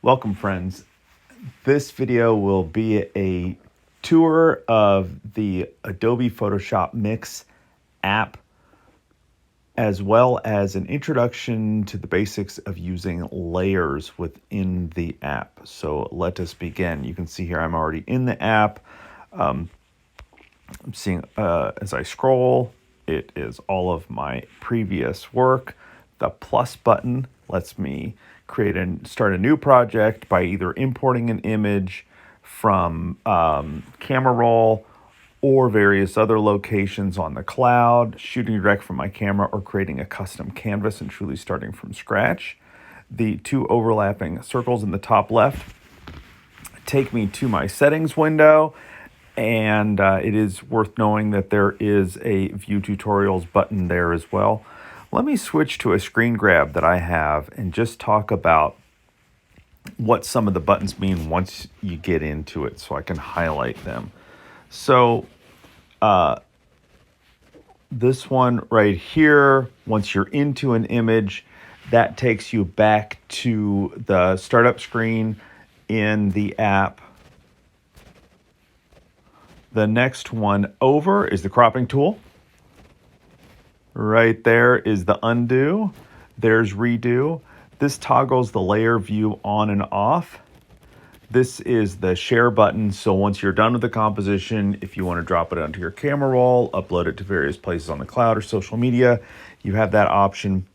Welcome, friends. This video will be a tour of the Adobe Photoshop Mix app, as well as an introduction to the basics of using layers within the app. So let us begin. You can see here I'm already in the app. I'm seeing as I scroll, it is all of my previous work. The plus button lets me create and start a new project by either importing an image from camera roll or various other locations on the cloud, shooting direct from my camera, or creating a custom canvas and truly starting from scratch. The two overlapping circles in the top left take me to my settings window, and it is worth knowing that there is a view tutorials button there as well. Let me switch to a screen grab that I have and just talk about what some of the buttons mean once you get into it so I can highlight them. So this one right here, once you're into an image, that takes you back to the startup screen in the app. The next one over is the cropping tool. Right there is the undo. There's redo. This toggles the layer view on and off. This is the share button. So once you're done with the composition, if you want to drop it onto your camera roll, upload it to various places on the cloud or social media, you have that option.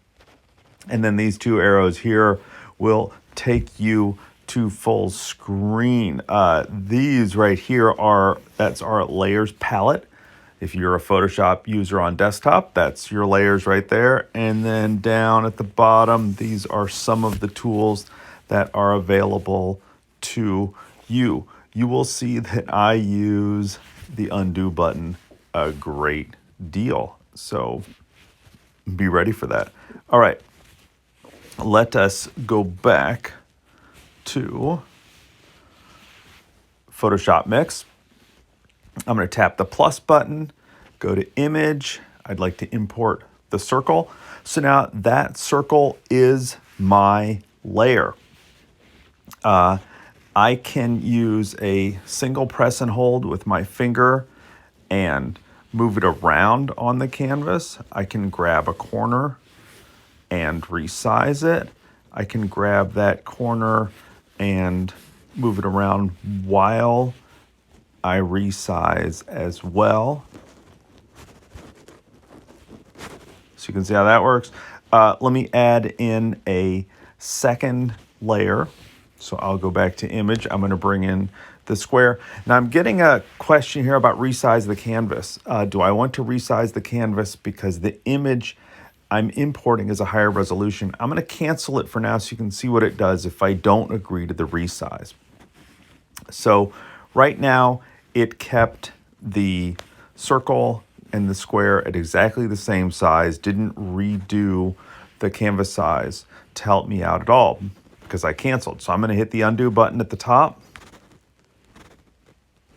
And then these two arrows here will take you to full screen. These right here that's our layers palette. If you're a Photoshop user on desktop, that's your layers right there. And then down at the bottom, these are some of the tools that are available to you. You will see that I use the undo button a great deal. So be ready for that. All right, let us go back to Photoshop Mix. I'm going to tap the plus button, go to image. I'd like to import the circle. So now that circle is my layer. I can use a single press and hold with my finger and move it around on the canvas. I can grab a corner and resize it. I can grab that corner and move it around while I resize as well. So you can see how that works. Let me add in a second layer. So I'll go back to image. I'm going to bring in the square. Now I'm getting a question here about resize the canvas. Do I want to resize the canvas because the image I'm importing is a higher resolution? I'm going to cancel it for now so you can see what it does if I don't agree to the resize. So right now, it kept the circle and the square at exactly the same size, didn't redo the canvas size to help me out at all because I canceled. So I'm going to hit the undo button at the top.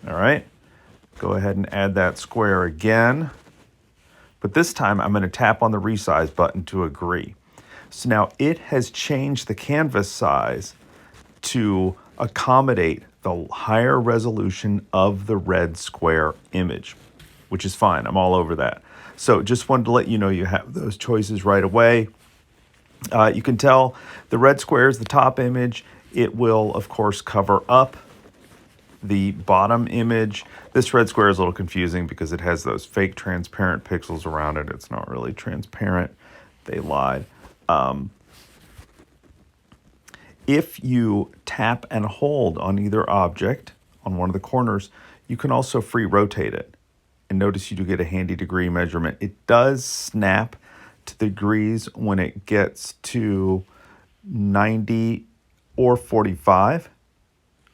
All right, go ahead and add that square again. But this time I'm going to tap on the resize button to agree. So now it has changed the canvas size to accommodate the higher resolution of the red square image, which is fine. I'm all over that. So just wanted to let you know you have those choices right away. You can tell the red square is the top image. It will, of course, cover up the bottom image. This red square is a little confusing because it has those fake transparent pixels around it. It's not really transparent. They lied. If you tap and hold on either object on one of the corners, you can also free rotate it. And notice you do get a handy degree measurement. It does snap to the degrees when it gets to 90 or 45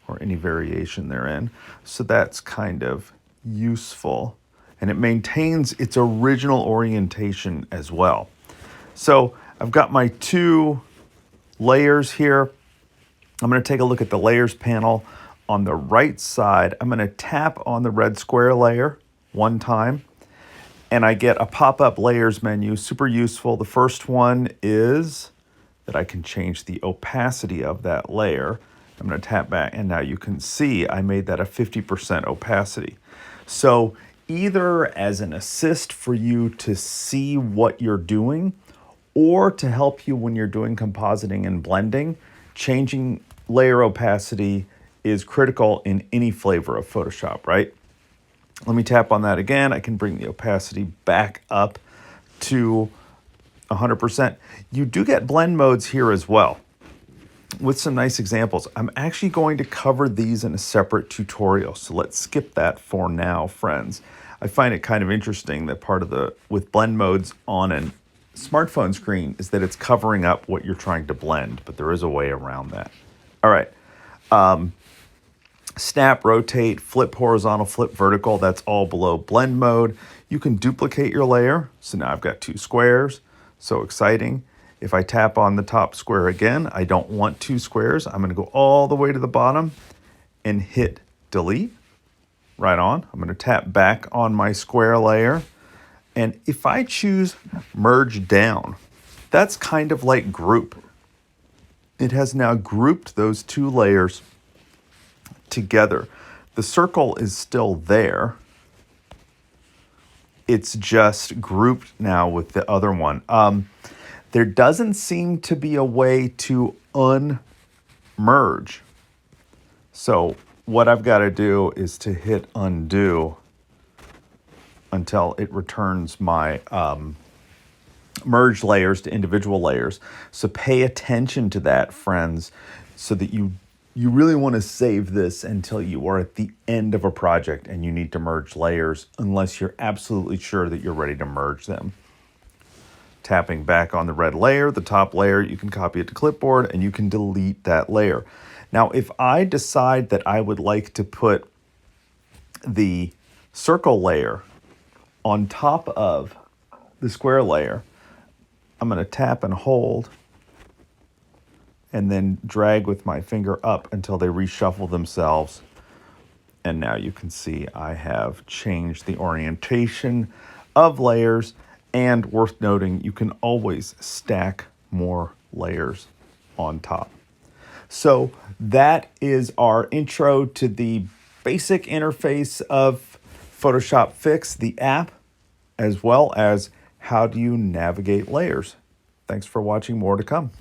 or any variation therein. So that's kind of useful. And it maintains its original orientation as well. So I've got my two layers here. I'm going to take a look at the layers panel. On the right side, I'm going to tap on the red square layer one time, and I get a pop-up layers menu, super useful. The first one is that I can change the opacity of that layer. I'm going to tap back, and now you can see I made that a 50% opacity. So either as an assist for you to see what you're doing, or to help you when you're doing compositing and blending, changing layer opacity is critical in any flavor of Photoshop, right? Let me tap on that again. I can bring the opacity back up to 100%. You do get blend modes here as well with some nice examples. I'm actually going to cover these in a separate tutorial, so let's skip that for now, friends. I find it kind of interesting that part of with blend modes on a smartphone screen is that it's covering up what you're trying to blend, but there is a way around that. All right. Snap, rotate, flip horizontal, flip vertical, that's all below blend mode. You can duplicate your layer. So now I've got two squares. So exciting. If I tap on the top square again, I don't want two squares. I'm going to go all the way to the bottom and hit delete. Right on. I'm going to tap back on my square layer. And if I choose merge down, that's kind of like group. It has now grouped those two layers together. The circle is still there. It's just grouped now with the other one. There doesn't seem to be a way to unmerge. So what I've got to do is to hit undo until it returns my merge layers to individual layers. So pay attention to that, friends, so that you really want to save this until you are at the end of a project and you need to merge layers, unless you're absolutely sure that you're ready to merge them. Tapping back on the red layer, the top layer, you can copy it to clipboard and you can delete that layer. Now, if I decide that I would like to put the circle layer on top of the square layer, I'm going to tap and hold and then drag with my finger up until they reshuffle themselves. And now you can see I have changed the orientation of layers. And worth noting, you can always stack more layers on top. So that is our intro to the basic interface of Photoshop Fix, the app, as well as how do you navigate layers. Thanks for watching. More to come.